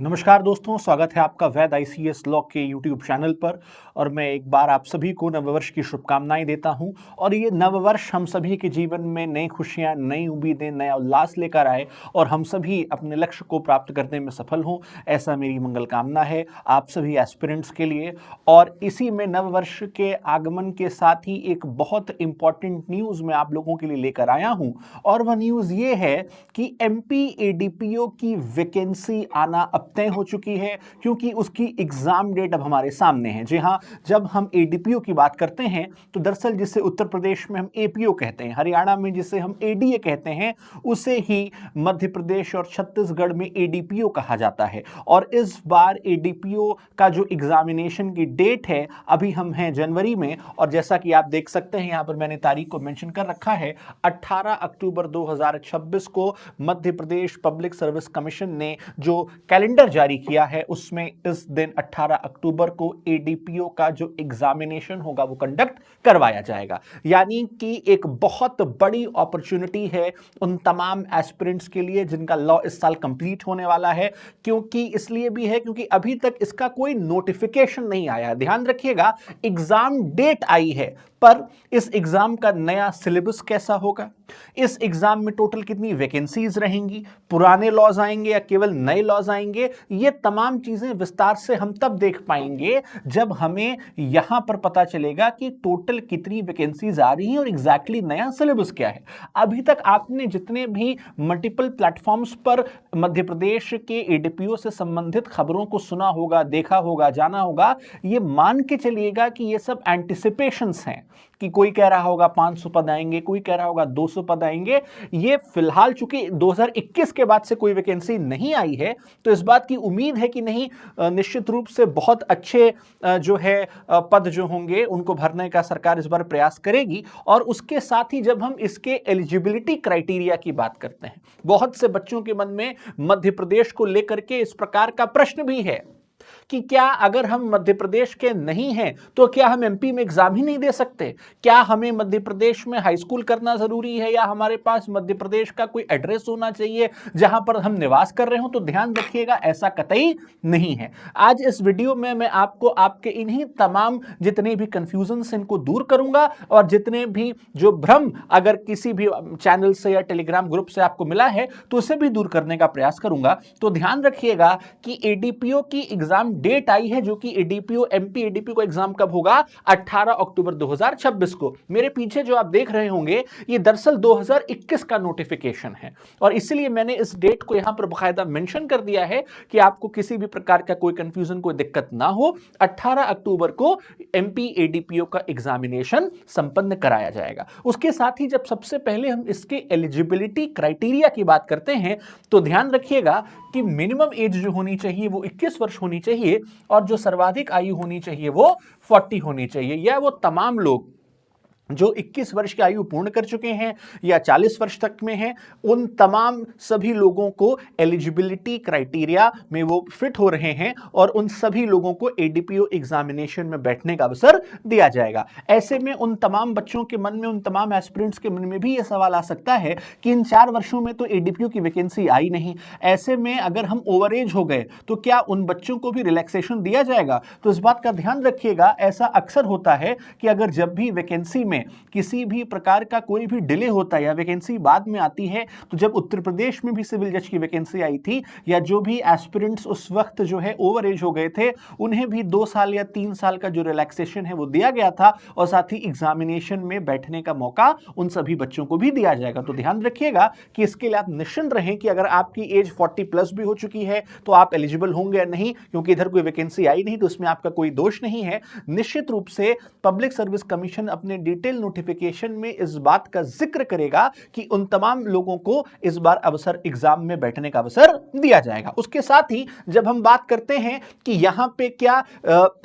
नमस्कार दोस्तों, स्वागत है आपका वैद आईसीएस लॉ के यूट्यूब चैनल पर। और मैं एक बार आप सभी को नववर्ष की शुभकामनाएं देता हूं। और ये नववर्ष हम सभी के जीवन में नई खुशियां, नई उम्मीदें, नया उल्लास लेकर आए और हम सभी अपने लक्ष्य को प्राप्त करने में सफल हों, ऐसा मेरी मंगल कामना है आप सभी एस्पिरेंट्स के लिए। और इसी में नववर्ष के आगमन के साथ ही एक बहुत इंपॉर्टेंट न्यूज़ मैं आप लोगों के लिए लेकर आया हूं। और वह न्यूज़ ये है कि एमपी एडीपीओ की वैकेंसी आना अब तय हो चुकी है, क्योंकि उसकी एग्जाम डेट अब हमारे सामने है। जी हाँ, जब हम एडीपीओ की बात करते हैं तो दरअसल जिसे उत्तर प्रदेश में हम एपीओ कहते हैं, हरियाणा में जिसे हम एडीए कहते हैं, उसे ही मध्य प्रदेश और छत्तीसगढ़ में एडीपीओ कहा जाता है। और इस बार एडीपीओ का जो एग्जामिनेशन की डेट है, अभी हम हैं जनवरी में, और जैसा कि आप देख सकते हैं यहाँ पर मैंने तारीख को मेंशन कर रखा है, 18 अक्टूबर 2026 को Madhya Pradesh public service commission ने जो कैलेंडर जारी किया है उसमें इस दिन 18 अक्टूबर को एडीपीओ का जो एग्जामिनेशन होगा वो कंडक्ट करवाया जाएगा। यानी कि एक बहुत बड़ी अपॉर्चुनिटी है उन तमाम एस्पिरेंट्स के लिए जिनका लॉ इस साल कंप्लीट होने वाला है। क्योंकि इसलिए भी है क्योंकि अभी तक इसका कोई नोटिफिकेशन नहीं आया। ध्यान रखिएगा, एग्जाम डेट आई है, पर इस एग्जाम का नया सिलेबस कैसा होगा, इस एग्जाम में टोटल कितनी वैकेंसीज रहेंगी, पुराने लॉज आएंगे या केवल नए लॉज आएंगे, ये तमाम चीजें विस्तार से हम तब देख पाएंगे जब हमें यहां पर पता चलेगा कि टोटल कितनी वैकेंसीज आ रही हैं और एग्जैक्टली नया सिलेबस क्या है। अभी तक आपने जितने भी मल्टीपल प्लेटफॉर्म्स पर मध्य प्रदेश के एडीपीओ से संबंधित खबरों को सुना होगा, देखा होगा, जाना होगा, ये मान के चलिएगा कि ये सब एंटिसिपेशंस हैं कि कोई कह रहा होगा 500 पद आएंगे, कोई कह रहा होगा 200 पद आएंगे। ये फिलहाल चूंकि 2021 के बाद से कोई वैकेंसी नहीं आई है, तो इस बात की उम्मीद है कि नहीं, निश्चित रूप से बहुत अच्छे जो है पद जो होंगे उनको भरने का सरकार इस बार प्रयास करेगी। और उसके साथ ही जब हम इसके एलिजिबिलिटी क्राइटेरिया की बात करते हैं, बहुत से बच्चों के मन में मध्य प्रदेश को लेकर के इस प्रकार का प्रश्न भी है कि क्या अगर हम मध्य प्रदेश के नहीं हैं तो क्या हम एमपी में एग्जाम ही नहीं दे सकते, क्या हमें मध्य प्रदेश में हाई स्कूल करना जरूरी है, या हमारे पास मध्य प्रदेश का कोई एड्रेस होना चाहिए जहां पर हम निवास कर रहे हो। तो ध्यान रखिएगा, ऐसा कतई नहीं है। आज इस वीडियो में मैं आपको आपके इन्हीं तमाम जितने भी कंफ्यूजन से इनको दूर करूंगा, और जितने भी जो भ्रम अगर किसी भी चैनल से या टेलीग्राम ग्रुप से आपको मिला है तो उसे भी दूर करने का प्रयास करूंगा। तो ध्यान रखिएगा कि एडीपीओ की एग्जाम डेट आई है, जो कि एडीपीओ एमपी एडीपीओ का एग्जाम कब होगा, 18 अक्टूबर 2026 को। मेरे पीछे जो आप देख रहे होंगे ये दरअसल 2021 का नोटिफिकेशन है, और इसलिए मैंने इस डेट को यहां पर बकायदा मेंशन कर दिया है कि आपको किसी भी प्रकार का कोई कंफ्यूजन, कोई दिक्कत ना हो। 18 अक्टूबर को एमपी एडीपीओ का एग्जामिनेशन संपन्न कराया जाएगा। उसके साथ ही जब सबसे पहले हम इसके एलिजिबिलिटी क्राइटेरिया की बात करते हैं तो ध्यान रखिएगा कि मिनिमम एज जो होनी चाहिए वो 21 वर्ष होनी चाहिए, और जो सर्वाधिक आयु होनी चाहिए वो 40 होनी चाहिए। या वो तमाम लोग जो 21 वर्ष की आयु पूर्ण कर चुके हैं या 40 वर्ष तक में हैं, उन तमाम सभी लोगों को एलिजिबिलिटी क्राइटेरिया में वो फिट हो रहे हैं, और उन सभी लोगों को एडीपीओ एग्जामिनेशन में बैठने का अवसर दिया जाएगा। ऐसे में उन तमाम बच्चों के मन में, उन तमाम एस्पिरेंट्स के मन में भी ये सवाल आ सकता है कि इन 4 वर्षों में तो एडीपीओ की वैकेंसी आई नहीं, ऐसे में अगर हम ओवर एज हो गए तो क्या उन बच्चों को भी रिलैक्सेशन दिया जाएगा। तो इस बात का ध्यान रखिएगा, ऐसा अक्सर होता है कि अगर जब भी वैकेंसी में किसी भी प्रकार का कोई भी डिले होता है या वैकेंसी बाद में आती है, तो जब उत्तर प्रदेश में भी सिविल जज की वैकेंसी आई थी, या जो भी एस्पिरेंट्स उस वक्त जो है ओवर एज हो गए थे, उन्हें भी 2 साल या 3 साल का जो रिलैक्सेशन है वो दिया गया था, और साथ ही एग्जामिनेशन में बैठने का मौका उन सभी बच्चों को भी दिया जाएगा। तो ध्यान रखिएगा कि इसके लिए आप निश्चिंत रहें कि अगर आपकी एज 40 प्लस भी हो चुकी है तो आप एलिजिबल होंगे या नहीं, क्योंकि इधर कोई वैकेंसी आई नहीं तो उसमें आपका कोई दोष नहीं है। निश्चित रूप से पब्लिक सर्विस कमीशन अपने डिटेल नोटिफिकेशन में इस बात का जिक्र करेगा कि उन तमाम लोगों को इस बार अवसर, एग्जाम में बैठने का अवसर दिया जाएगा। उसके साथ ही जब हम बात करते हैं कि यहां पे क्या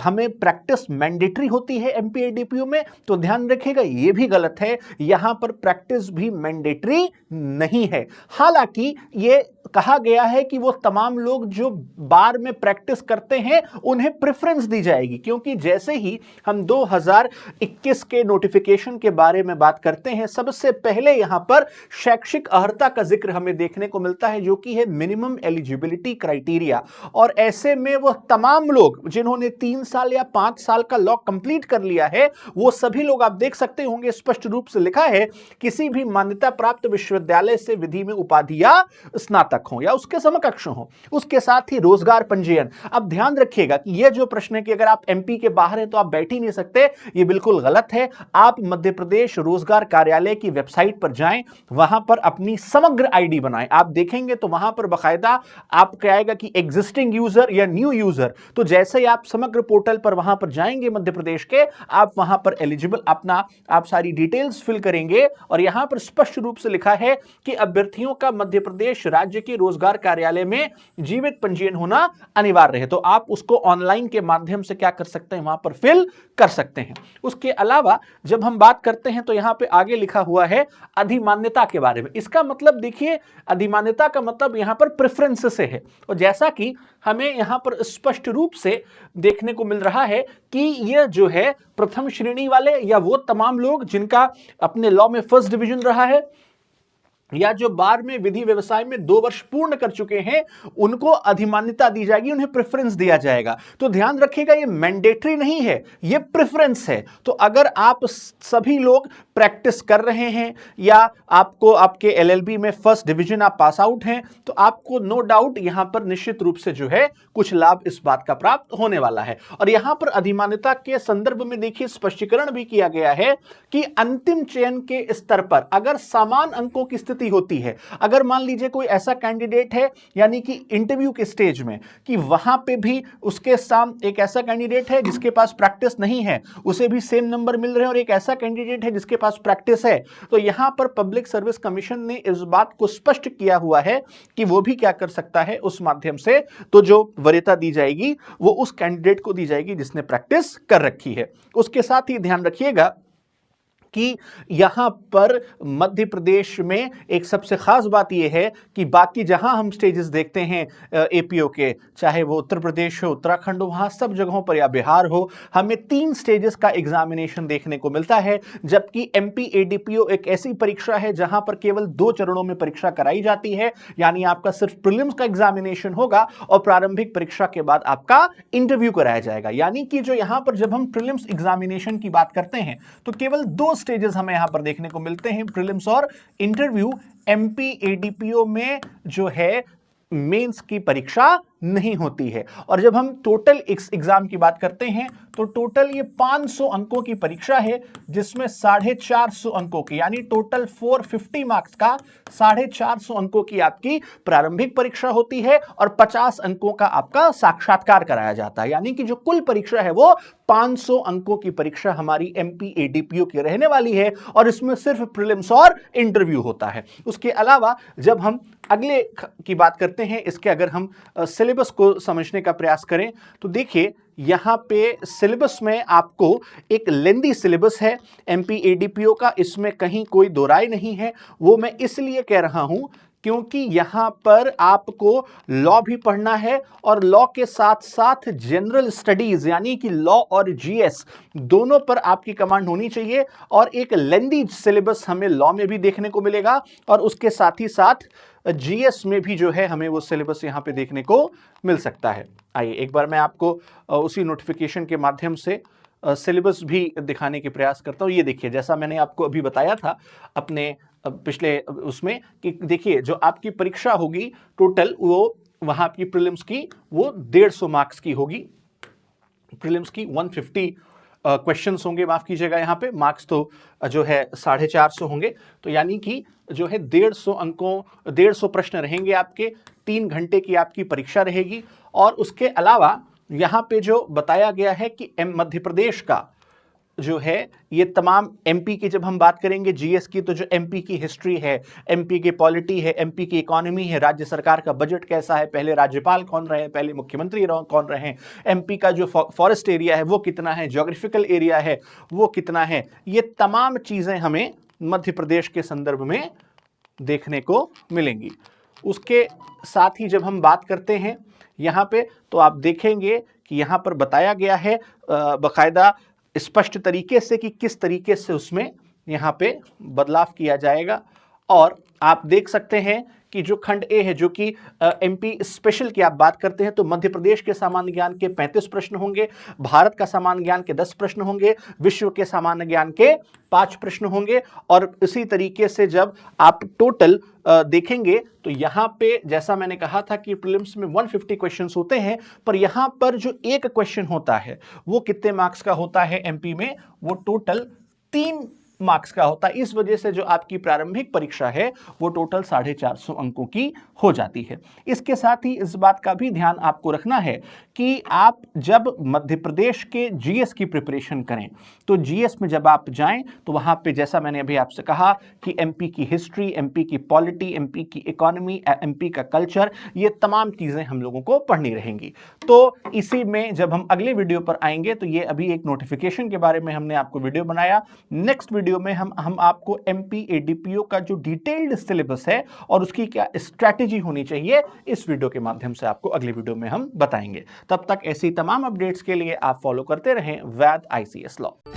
हमें प्रैक्टिस मैंडेटरी होती है एमपी एडीपीओ में, तो ध्यान रखिएगा यह भी गलत है। यहां पर प्रैक्टिस भी मैंडेटरी नहीं है। हालांकि यह कहा गया है कि वो तमाम लोग जो बार में प्रैक्टिस करते हैं उन्हें प्रेफरेंस दी जाएगी, क्योंकि जैसे ही हम 2021 के नोटिफिकेशन के बारे में बात करते हैं, सबसे पहले यहां पर शैक्षिक अर्हता का जिक्र हमें देखने को मिलता है, जो कि है मिनिमम एलिजिबिलिटी क्राइटेरिया। और ऐसे में वो तमाम लोग जिन्होंने 3 साल या 5 साल का लॉ कंप्लीट कर लिया है, वो सभी लोग आप देख सकते होंगे स्पष्ट रूप से लिखा है किसी भी मान्यता प्राप्त विश्वविद्यालय से विधि में उपाधि या स्नातक हो या उसके समकक्ष हो, उसके साथ ही रोजगार पंजीयन। अब ध्यान रखिएगा कि यह जो प्रश्न है कि अगर आप एमपी के बाहर हैं तो आप बैठ ही नहीं सकते, यह बिल्कुल गलत है। आप मध्य प्रदेश रोजगार कार्यालय की वेबसाइट पर जाएं, वहां पर अपनी समग्र आईडी बनाएं। आप देखेंगे तो वहां पर बकायदा आपको आएगा कि एग्जिस्टिंग यूजर या न्यू यूजर। तो जैसे ही आप समग्र पोर्टल पर वहां पर जाएंगे मध्य प्रदेश के, आप वहां पर एलिजिबल आप सारी डिटेल्स फिल करेंगे और यहां पर स्पष्ट रूप से लिखा है कि अभ्यर्थियों का मध्य प्रदेश राज्य के रोजगार कार्यालय में जीवित पंजीयन होना अनिवार्य है। तो आप उसको ऑनलाइन के माध्यम से क्या कर सकते हैं, वहां पर फिल कर सकते हैं। उसके अलावा जब हम बात करते हैं तो यहां पे आगे लिखा हुआ है अधिमान्यता के बारे में। इसका मतलब देखिए, अधिमान्यता का मतलब यहां पर प्रेफरेंस से है, और जैसा कि हमें यहां पर स्पष्ट रूप से देखने को मिल रहा है कि यह जो है प्रथम श्रेणी वाले या वो तमाम लोग जिनका अपने लॉ में फर्स्ट डिवीजन रहा है, या जो बार में विधि व्यवसाय में 2 वर्ष पूर्ण कर चुके हैं, उनको अधिमान्यता दी जाएगी, उन्हें प्रेफरेंस दिया जाएगा। तो ध्यान रखिएगा, ये मैंडेटरी नहीं है, ये प्रेफरेंस है। तो अगर आप सभी लोग प्रैक्टिस कर रहे हैं या आपको आपके एलएलबी में फर्स्ट डिवीजन आप पास आउट हैं, तो आपको नो डाउट यहां पर निश्चित रूप से जो है कुछ लाभ इस बात का प्राप्त होने वाला है। और यहां पर अधिमान्यता के संदर्भ में देखिए स्पष्टीकरण भी किया गया है कि अंतिम चयन के स्तर पर अगर समान अंकों की स्थिति होती है, अगर मान लीजिए कोई ऐसा कैंडिडेट है यानी कि इंटरव्यू के स्टेज में कि वहां पे भी उसके सामने एक ऐसा कैंडिडेट है जिसके पास प्रैक्टिस नहीं है, उसे भी सेम नंबर मिल रहे हैं, और एक ऐसा कैंडिडेट है जिसके पास प्रैक्टिस है, तो यहां पर पब्लिक सर्विस कमीशन ने इस बात को स्पष्ट किया हुआ है कि वो भी क्या कर सकता है, उस माध्यम से तो जो वरीयता दी जाएगी वो उस कैंडिडेट को दी जाएगी जिसने प्रैक्टिस कर रखी है। उसके साथ ही ध्यान रखिएगा कि यहां पर मध्य प्रदेश में एक सबसे खास बात यह है कि बाकी जहां हम स्टेजेस देखते हैं एपीओ के, चाहे वो उत्तर प्रदेश हो, उत्तराखंड हो, वहां सब जगहों पर या बिहार हो, हमें 3 स्टेजेस का एग्जामिनेशन देखने को मिलता है, जबकि एमपी एडीपीओ एक ऐसी परीक्षा है जहां पर केवल 2 चरणों में परीक्षा कराई जाती है। यानी आपका सिर्फ प्रीलिम्स का एग्जामिनेशन होगा और प्रारंभिक परीक्षा के बाद आपका इंटरव्यू कराया जाएगा। यानी कि जो यहां पर जब हम प्रीलिम्स एग्जामिनेशन की बात करते हैं तो केवल 2 स्टेजेस हमें यहां पर देखने को मिलते हैं, प्रीलिम्स और इंटरव्यू। एमपी एडीपीओ में जो है मेंस की परीक्षा नहीं होती है। और जब हम टोटल एग्जाम की बात करते हैं तो टोटल ये 500 अंकों की परीक्षा है, जिसमें 450 अंकों की यानी टोटल 450 मार्क्स का 450 अंकों की आपकी प्रारंभिक परीक्षा होती है और 50 अंकों का आपका साक्षात्कार कराया जाता है। यानी कि जो कुल परीक्षा है वो 500 अंकों की परीक्षा हमारी एमपी एडीपीओ की रहने वाली है, और इसमें सिर्फ प्रीलिम्स और इंटरव्यू होता है। उसके अलावा जब हम अगले की बात करते हैं, इसके अगर हम सिलेबस को समझने का प्रयास करें तो देखिए यहां पे सिलेबस में आपको एक लेंदी सिलेबस है एमपी एडीपीओ का, इसमें कहीं कोई दो राय नहीं है। वो मैं इसलिए कह रहा हूं क्योंकि यहां पर आपको लॉ भी पढ़ना है और लॉ के साथ साथ जनरल स्टडीज यानी कि लॉ और जीएस दोनों पर आपकी कमांड होनी चाहिए, और एक लेंदी सिलेबस हमें लॉ में भी देखने को मिलेगा और उसके साथ ही साथ जीएस में भी जो है हमें वो सिलेबस यहां पे देखने को मिल सकता है। आइए एक बार मैं आपको उसी नोटिफिकेशन के माध्यम से सिलेबस भी दिखाने के प्रयास करता हूं। ये देखिए, जैसा मैंने आपको अभी बताया था अपने पिछले उसमें कि देखिए जो आपकी परीक्षा होगी टोटल वो वहां आपकी प्रीलिम्स की वो 150 मार्क्स की होगी। प्रीलिम्स की 150 क्वेश्चंस होंगे, माफ कीजिएगा, यहाँ पे मार्क्स तो जो है 450 होंगे। तो यानी कि जो है 150 अंकों 150 प्रश्न रहेंगे आपके, 3 घंटे की आपकी परीक्षा रहेगी। और उसके अलावा यहाँ पे जो बताया गया है कि मध्य प्रदेश का जो है ये तमाम एमपी की जब हम बात करेंगे जीएस की, तो जो एमपी की हिस्ट्री है, एमपी की पॉलिटी है, एमपी की इकोनॉमी है, राज्य सरकार का बजट कैसा है, पहले राज्यपाल कौन रहे, पहले मुख्यमंत्री कौन रहे, एमपी का जो फॉरेस्ट एरिया है वो कितना है, ज्योग्राफिकल एरिया है वो कितना है, ये तमाम चीजें हमें मध्य प्रदेश के संदर्भ में देखने को मिलेंगी। उसके साथ ही जब हम बात करते हैं यहाँ पे, तो आप देखेंगे कि यहाँ पर बताया गया है बाकायदा स्पष्ट तरीके से कि किस तरीके से उसमें यहाँ पे बदलाव किया जाएगा। और आप देख सकते हैं कि जो खंड ए है, जो कि एमपी स्पेशल की आप बात करते हैं, तो मध्य प्रदेश के सामान्य ज्ञान के 35 प्रश्न होंगे, भारत का सामान्य ज्ञान के 10 प्रश्न होंगे, विश्व के सामान्य ज्ञान के 5 प्रश्न होंगे। और इसी तरीके से जब आप टोटल देखेंगे तो यहां पे जैसा मैंने कहा था कि प्रीलिम्स में 150 क्वेश्चंस होते हैं, पर यहां पर जो एक क्वेश्चन होता है वो कितने मार्क्स का होता है एमपी में, वो टोटल 3 मार्क्स का होता है। इस वजह से जो आपकी प्रारंभिक परीक्षा है वो टोटल 450 अंकों की हो जाती है। इसके साथ ही इस बात का भी ध्यान आपको रखना है कि आप जब मध्य प्रदेश के जीएस की प्रिपरेशन करें, तो जीएस में जब आप जाएं तो वहां पे जैसा मैंने अभी आपसे कहा कि एमपी की हिस्ट्री, एमपी की पॉलिटी, एमपी की इकोनॉमी, एमपी का कल्चर, ये तमाम चीजें हम लोगों को पढ़नी रहेंगी। तो इसी में जब हम अगले वीडियो पर आएंगे, तो ये अभी एक नोटिफिकेशन के बारे में हमने आपको वीडियो बनाया। नेक्स्ट वीडियो में हम आपको एमपी एडीपीओ का जो डिटेल्ड सिलेबस है और उसकी क्या स्ट्रैटेजी होनी चाहिए, इस वीडियो के माध्यम से आपको अगले वीडियो में हम बताएंगे। तब तक ऐसी तमाम अपडेट्स के लिए आप फॉलो करते रहें वैद आईसीएस लॉ।